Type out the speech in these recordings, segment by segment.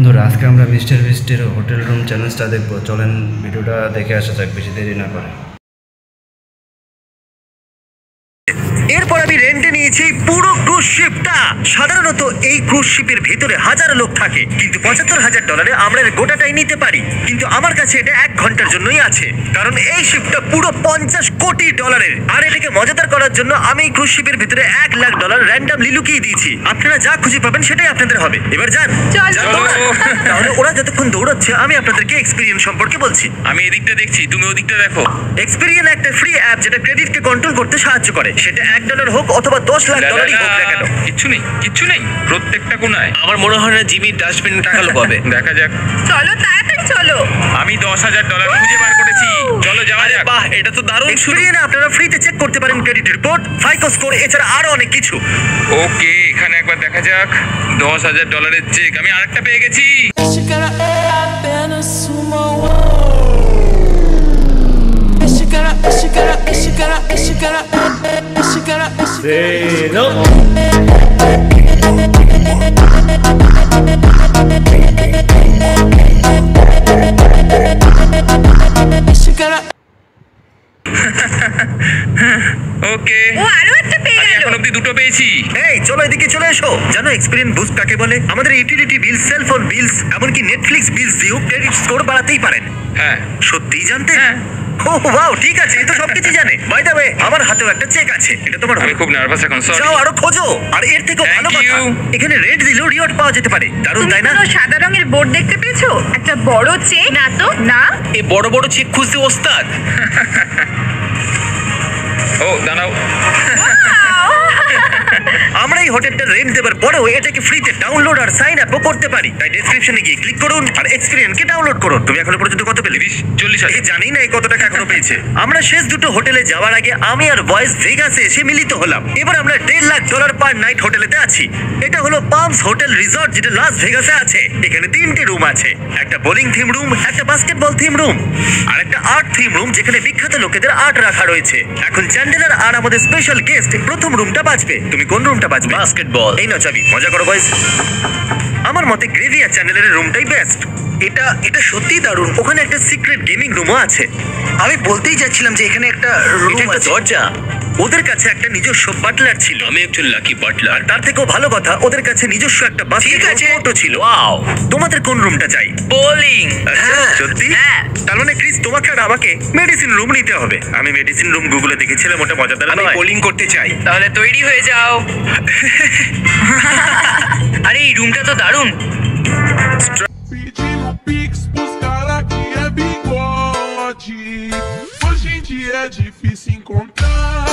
বন্ধুরা আজকে আমরা মিস্টার বিস্টের হোটেল রুম চ্যালেঞ্জটা দেখবো। চলেন ভিডিওটা দেখে আসা যাক, বেশি দেরি না করে। এরপর আমি রেন্টে নিয়েছি পুরো ক্রুজ শিপটা। সাধারণত এই ক্রুজ শিপের ভেতরে হাজার লোক থাকে, কিন্তু $৭৫,০০০ আমরা এর গোটাটাই নিতে পারি। কিন্তু আমার কাছে এটা 1 ঘন্টার জন্যই আছে, কারণ এই শিপটা পুরো $50 কোটি। আর এটাকে মজাদার করার জন্য আমি এই ক্রুজ শিপের ভিতরে $1 লাখ র্যান্ডমলি লুকিয়ে দিয়েছি। আপনারা যা খুঁজে পাবেন সেটাই আপনাদের হবে। এবার যান। তাহলে ওরা যতক্ষণ দৌড়াচ্ছে আমি আপনাদেরকে এক্সপেরিয়েন্স সম্পর্কে বলছি। আমি এদিকটা দেখছি, তুমি ওদিকটা দেখো। এক্সপেরিয়েন্স একটা ফ্রি অ্যাপ যেটা ক্রেডিটকে কন্ট্রোল করতে সাহায্য করে। সেটা $1 হোক অথবা $10 লাখ হোক না কেন, কিচ্ছু নেই প্রত্যেকটা কোণায়। আমার মনে হয় না জিমি ডাস্টবিনে টাকা লোকাবে। দেখা যাক। চলো তাড়াতাড়ি চলো। আমি $10,000 খুঁজে বার করেছি। চলো যাওয়া যাক। বাহ, এটা তো দারুণ শুরু। এক্সপেরিয়েন্স আপনারা ফ্রিতে চেক করতে পারেন ক্রেডিট রিপোর্ট, ফাইকো স্কোর, এছাড়া আরো অনেক কিছু। ওকে, এখানে একবার দেখা যাক। $10,000 চেক আমি আরেকটা পেয়ে গেছি। Este cara é apenas uma ওকে, ও আরো একটা পেয়ে আমি গেল। এখন অব্দি দুটো পেয়েছি। এই চলো এদিকে চলে এসো। জানো এক্সপেরিয়েন্স বুস্ট কাকে বলে? আমাদের ইউটিলিটি বিল, সেলফোন বিলস, এমনকি নেটফ্লিক্স বিলস দিয়েও ক্রেডিট স্কোর বাড়াতেই পারেন। হ্যাঁ, সত্যিই জানতে? হ্যাঁ। ও ওয়াও, ঠিক আছে, এ তো সবকিছু জানে। বাই দ্য ওয়ে, আমার হাতেও একটা চেক আছে, এটা তোমার আমি খুব নার্ভাস এখন, সরি। যাও আরো খোঁজো। আর এর থেকে ভালো Thank কথা, you. এখানে রেড দিলেও রিওয়ার্ড পাওয়া যেতে পারে। দারুণ তুমি তাই না? কোনো সাদা রঙের বোর্ড দেখতে পেয়েছো? একটা বড় চেক? না তো, না। এ বড় বড় চেক খুঁজতে ওস্তাদ। ও দাঁড়াও। আমরা এই হোটেলটা রেন্ট দেবার পরেও এটাকে ফ্রিতে ডাউনলোড আর সাইন আপও করতে পারি। তাই ডেসক্রিপশনে গিয়ে ক্লিক করুন আর এক্সপেরিয়েন্সকে ডাউনলোড করুন। তুমি এখনো পর্যন্ত কত পেলে? 40,000। এই জানি না এই কত টাকা এখনো পেয়েছে। আমরা শেষ দুটো হোটেলে যাওয়ার আগে আমি আর বয়েস ভেগাসে এসে মিলিত হলাম। এবার আমরা $1.5 লাখ পার নাইট হোটেলেতে আছি। এটা হলো পামস হোটেল রিসর্ট, যেটা লাস ভেগাসে আছে। এখানে 3টে রুম আছে, একটা বোলিং থিম রুম, একটা বাস্কেটবল থিম রুম আর একটা আর্ট থিম রুম, যেখানে বিখ্যাত লোকেদের আর্ট রাখা রয়েছে। এখন চ্যান্ডেলার আর আমাদের স্পেশাল গেস্ট প্রথম রুমটা বাঁচবে। তুমি কোন রুমটা বাঁচবে? বাস্কেটবল। এই নাও চাবি, মজা করো বয়েস। আমার মতে গ্রেভি আর চ্যান্ডেলারের রুমটাই বেস্ট। এটা সত্যিই দারুণ। ওখানে একটা সিক্রেট গেমিং রুমও আছে। আমি বলতেই যাচ্ছিলাম যে এখানে একটা এটা একটা দরজা। ওদের কাছে একটা নিজস্ব বাটলার ছিল। আমি একজন লাকি বাটলার। তার থেকেও ভালো কথা, ওদের কাছে নিজস্ব একটা বাস্কেটবল কোর্টও ছিল। ওয়াও, তোমাদের কোন রুমটা চাই? বোলিং। হ্যাঁ সত্যি? হ্যাঁ। তার মানে ক্রিস, তোমাকে আর আমাকে মেডিসিন রুম নিতে হবে। আমি মেডিসিন রুম গুগলে দেখেছিলাম, ওটা মজাদার আমি নয়? বোলিং করতে চাই। তাহলে তৈরি হয়ে যাও। আরে এই রুমটা তো দারুণ। pedindo pix pros cara que é bigode. Hoje em dia é difícil encontrar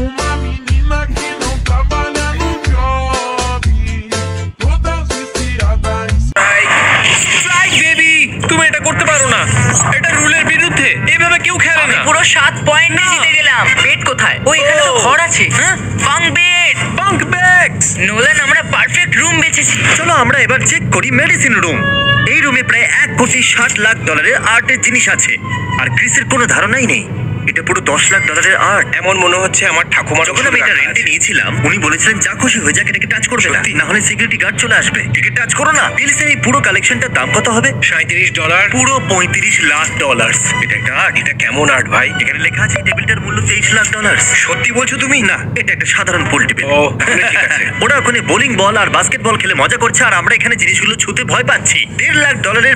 uma menina que não trabalha no job. Todas viciadas em strike baby, তুমি এটা করতে পারো না। এটা রুলের বিরুদ্ধে। এইভাবে কেউ খেলে না। পুরো 7 পয়েন্টে জিতে গেলাম। বেড কোথায়? ও এখানে তো ঘর আছে। হ্যাঁ, bunk bed. Bunk bags. Nolan, আমরা পারফেক্ট রুম বেছেছি। চলো আমরা এবার চেক করি মেডিসিন রুম। এই রুমে প্রায় $1,60,00,000 আর্টের জিনিস আছে, আর ক্রিসের কোনো ধারণাই নেই এটা পুরো $10 লাখ আর্ট। এমন মনে হচ্ছে আমার ঠাকুমার যখন আমি এটা রেন্টে নিয়েছিলাম, উনি বলেছিলেন যা খুশি হয়ে যাক, এটাকে টাচ করবে না, না হলে সিকিউরিটি গার্ড চলে আসবে। এটাকে টাচ করো না। বিলসের এই পুরো কালেকশনটার দাম কত হবে? $37। পুরো $35 লাখ। এটা একটা আর্ট। এটা কেমন আর্ট ভাই? এখানে লেখা আছে এই টেবিলটার মূল্য $23 লাখ। সত্যি বলছো তুমি? না, এটা একটা সাধারণ পুল টেবিল। ও, তাহলে ঠিক আছে। ওরা ওখানে বোলিং বল আর বাস্কেটবল খেলে মজা করছে, আর আমরা এখানে জিনিসগুলো ছুতে ভয় পাচ্ছি। $1.5 লাখ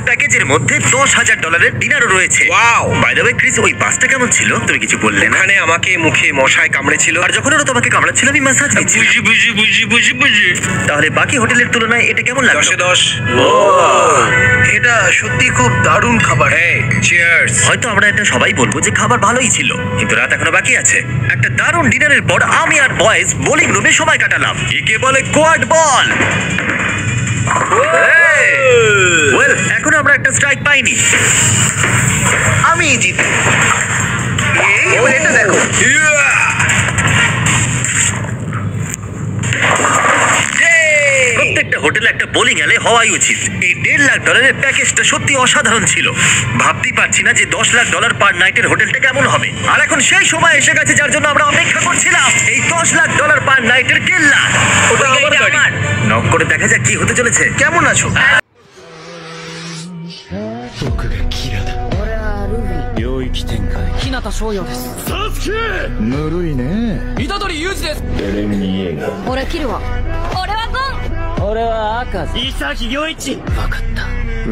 প্যাকেজের মধ্যে $10,000 ডিনারও রয়েছে। Wow. By the way Chris, ওই বাসটা কেমন ছিল? তুমি কিছু বললে না। এখানে আমাকে মুখে মশায় কামড়েছিল। আর যখন ওরা তোমাকে কামড়াচ্ছিল আমি ম্যাসাজ নিচ্ছি। বুঝি। তাহলে বাকি হোটেলের তুলনায় এটা কেমন লাগলো? 10-এ 10। এটা সত্যি খুব দারুণ খাবার। হ্যাঁ, চিয়ার্স। হয়তো আমরা এটা সবাই বলবো যে খাবার ভালোই ছিল, কিন্তু রাত এখনো বাকি আছে। একটা দারুণ ডিনারের পর আমি আর বয়েজ বোলিং রুমে সময় কাটালাম। একে বলে কোয়াড বল। ওয়েল, এখনো আমরা একটা স্ট্রাইক পাইনি। আমি জিতি। এটা দেখো। প্রত্যেকটা হোটেলে একটা বোলিং অ্যালে হওয়াই উচিত। এই $1.5 লাখ প্যাকেজটা সত্যি অসাধারণ ছিল। ভাবতেই পারছি না যে $10 লাখ পার নাইটের হোটেলটা কেমন হবে। আর এখন সেই সময় এসে গেছে যার জন্য আমরা অপেক্ষা করছিলাম, এই $10 লাখ পার নাইটের কেল্লা। ওটা আমার গাড়ি। নক করে দেখা যাক কি হতে চলেছে। কেমন আছো? ぬるいね。虎杖裕二です。俺キルは。俺はゴン。俺は赤ず。潔陽一。分かった。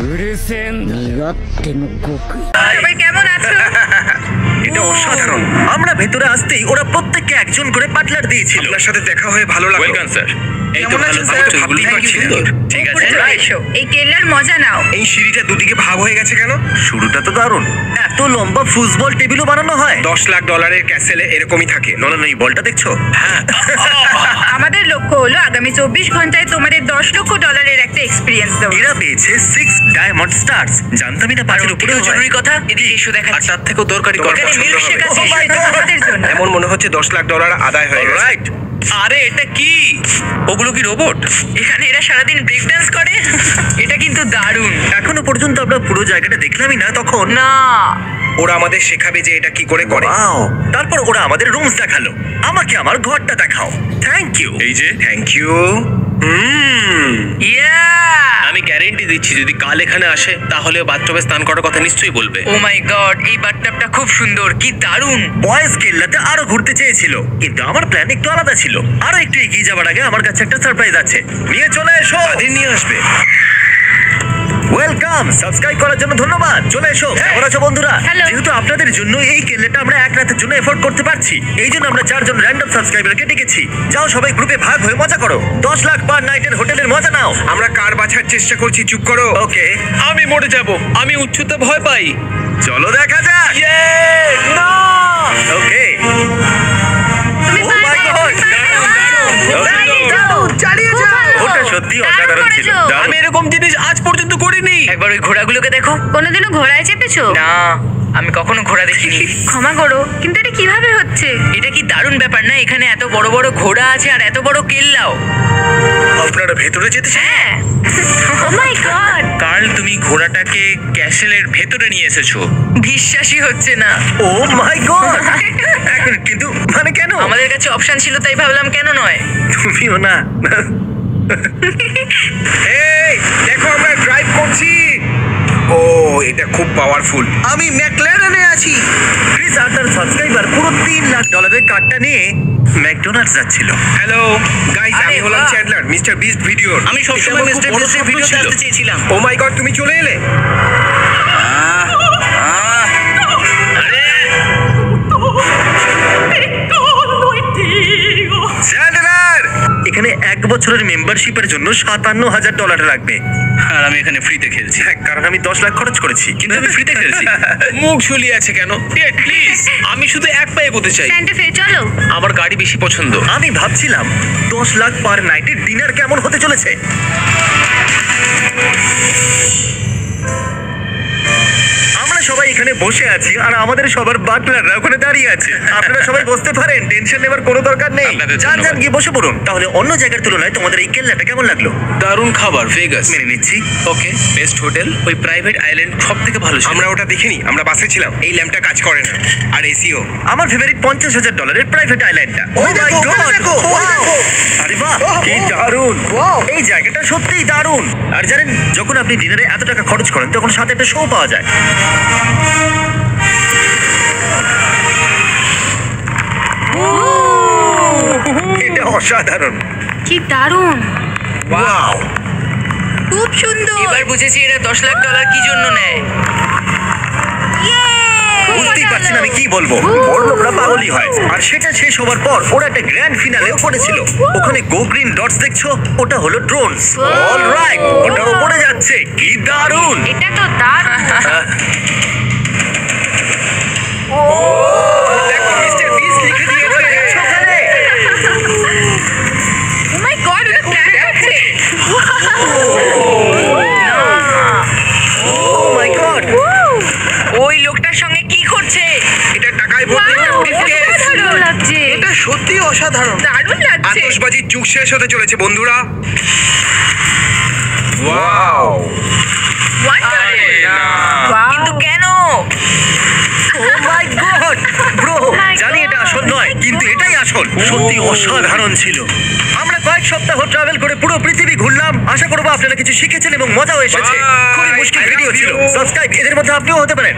うるせえんだ。身勝手の極意。সবাই কেমন আছো? এটা অসাধারণ। আমরা ভেতরে আসতেই ওরা প্রত্যেককে একজন করে পার্টনার দিয়েছিল। আপনার সাথে দেখা হয়ে ভালো লাগলো। Welcome sir. এই তো ভালো স্যার, ভাবতেই পারছি না। ঠিক আছে, উপরে চলে এসো, এই কেল্লার মজা নাও। এই সিঁড়িটা দুদিকে ভাগ হয়ে গেছে কেন? শুরুটা তো দারুণ। এত লম্বা ফুটবল টেবিলও বানানো হয়। $10 লাখ ক্যাসেলে এরকমই থাকে। নলেন এই বলটা দেখছো? হ্যাঁ। আমাদের লক্ষ্য হলো আগামী 24 ঘন্টায় তোমাদের $10 লক্ষ একটা এক্সপেরিয়েন্স দেওয়া। এরা পেয়েছে 6 ডায়মন্ড স্টারস। জানতামই না 5 এর উপরে জরুরি কথা, এদিকে এসো দেখা। আর তার থেকেও দরকারি কথা মিল্কশেক আছে আমাদের জন্য। এমন মনে হচ্ছে $10 লাখ আদায় হয়ে গেছে। রাইট। আরে এটা কি? ওগুলো কি রোবট? এখানে এরা সারাদিন ব্রেক ডান্স করে। এটা কিন্তু দারুণ। এখনো পর্যন্ত আমরা পুরো জায়গাটা দেখলামই না। তখন না, ওরা আমাদের শেখাবে যে এটা কি করে করে। তারপর ওরা আমাদের রুমস দেখালো। আমাকে আমার ঘরটা দেখাও। Thank you. এই যে থ্যাংক ইউ। ইয়া, আমি গ্যারেন্টি দিচ্ছি যদি কাল এখানে আসে তাহলে বাথটবে স্নান করার কথা নিশ্চয়ই বলবে। ও মাই গড, এই বাথটাবটা খুব সুন্দর, কি দারুণ। বয়েজ কেল্লাতে আরো ঘুরতে চেয়েছিল, কিন্তু আমার প্ল্যান একটু আলাদা ছিল। আরো একটু এগিয়ে যাওয়ার আগে আমার কাছে একটা সারপ্রাইজ আছে। নিয়ে চলে এসো। নিয়ে আসবে। ওয়েলকাম। সাবস্ক্রাইব করার জন্য ধন্যবাদ। চলে এসো। কেমন আছো বন্ধুরা? যেহেতু আপনাদের জন্য এই কেল্লাটা আমরা এক রাতের জন্য এফোর্ড করতে পারছি, এই জন্য আমরা 4 জন র্যান্ডম সাবস্ক্রাইবারকে ডেকেছি। যাও সবাই গ্রুপে ভাগ হয়ে মজা করো। $10 লাখ পার নাইটের হোটেলের মজা নাও। আমরা কার বাছার চেষ্টা করছি। চুপ করো। ওকে, আমি মরে যাব। আমি উচ্চতা ভয় পাই। চলো দেখা যাক। না, ওকে। তুমি চালিয়ে যাও। ওটা সত্যি অসাধারণ ছিল। আমি এরকম জিনিস আজ পর্যন্ত করিনি। একবার ওই ঘোড়াগুলোকে দেখো। কোনোদিনও ঘোড়ায় চেপেছো? না, আমি কখনো ঘোড়া দেখিনি। ক্ষমা করো, কিন্তু এটা কিভাবে হচ্ছে? এটা কি দারুণ ব্যাপার না? এখানে এত বড় বড় ঘোড়া আছে আর এত বড় কেল্লাও। আপনারা ভেতরে যেতে চান? হ্যাঁ। ও মাই গড। কার্ল, তুমি ঘোড়াটাকে ক্যাসেলের ভেতরে নিয়ে এসেছো। বিশ্বাসই হচ্ছে না। ও মাই গড। কিন্তু মানে কেন? আমাদের কাছে অপশন ছিল তাই ভাবলাম কেন নয়। তুমিও না। এই দেখো আমরা ড্রাইভ করছি। ও এটা খুব পাওয়ারফুল। আমি ম্যাকলারেনে আছি। ক্রিস আর তার সাবস্ক্রাইবার পুরো $3 লাখ কার্ডটা নিয়ে ম্যাকডোনাল্ডস যাচ্ছিল। হ্যালো গাইস, আমি হলাম চ্যান্ডলার, মিস্টার বিস্ট ভিডিওর। আমি সবসময় মিস্টার বিস্টের ভিডিওতে আসতে চেয়েছিলাম। ও মাই গড, তুমি চলে এলে। চ্যান্ডলার, এখানে 1 বছরের মেম্বারশিপের জন্য $57,000 লাগবে। আর আমি এখানে ফ্রিতে খেলছি। হ্যাঁ, কারণ আমি $10 লাখ খরচ করেছি। কিন্তু আমি ফ্রিতে খেলছি। মুখ ঝুলিয়ে আছে কেন? প্লিজ, আমি শুধু এক পায়ে বলতে চাই। স্যান্টা ফে চলো। আমার গাড়ি বেশি পছন্দ। আমি ভাবছিলাম $10 লাখ পার নাইটের ডিনার কেমন হতে চলেছে। আমরা সবাই এখানে বসে আছি আর আমাদের সবার বাটলাররা ওখানে দাঁড়িয়ে আছে। আপনারা সবাই বসতে পারেন, টেনশন নেবার কোনো দরকার নেই। যান গিয়ে বসে পড়ুন। তাহলে অন্য জায়গার তুলনায় তোমাদের এই কেল্লাটা কেমন লাগলো? দারুণ খাবার, ভেগাস। মেনে নিচ্ছি। ওকে, বেস্ট হোটেল, ওই প্রাইভেট আইল্যান্ড সব থেকে ভালো ছিল। আমরা ওটা দেখিনি, আমরা বাসে ছিলাম। এই ল্যাম্পটা কাজ করে না, আর এসিও। আমার ফেভারিট $50,000 প্রাইভেট আইল্যান্ডটা। ও মাই গড, আরে বাহ, কি দারুণ! এই জায়গাটা সত্যিই দারুণ। আর জানেন, যখন আপনি ডিনারে এত টাকা খরচ করেন তখন সাথে একটা শো পাওয়া যায়। এটা অসাধারণ। কি দারুণ। ওয়াও, খুব সুন্দর। এবার বুঝেছি এরা $10 লাখ কি জন্য নেয়। বুঝতেই পারছি না আমি কি বলবো। বড় লোকরা পাগলই হয়। আর সেটা শেষ হবার পর ওরা একটা গ্র্যান্ড ফিনালেও করেছিল। ওখানে গো গ্রিন ডটস দেখছো, ওটা হলো ড্রোনস। অলরাইট, ওটা উপরে যাচ্ছে। কি দারুণ! এটা তো দারুণ। দেখো মিস্টার বিস্ট লিখে দিয়েছে ওখানে। ও মাই গড, এটা ক্র্যাক হচ্ছে। ও মাই গড, ওই লোকটার সঙ্গে কি করছে? এটা টাকায় ভর্তি একটা ব্রিফকেস। দারুণ লাগছে। এটা সত্যি অসাধারণ। দারুণ লাগছে। আতশবাজির যুগ শেষ হতে চলেছে বন্ধুরা। ওয়াও, কিন্তু কেন? ও মাই গড ব্রো, জানি এটা আসল নয়, কিন্তু এটাই আসল। সত্যি অসাধারণ ছিল। আমরা কয়েক সপ্তাহ ট্রাভেল করে পুরো পৃথিবী ঘুরলাম। আশা করবো আপনারা কিছু শিখেছেন এবং মজাও এসেছে। খুবই মুশকিল ভিডিও ছিল। সাবস্ক্রাইব, এদের মধ্যে আপনিও হতে পারেন।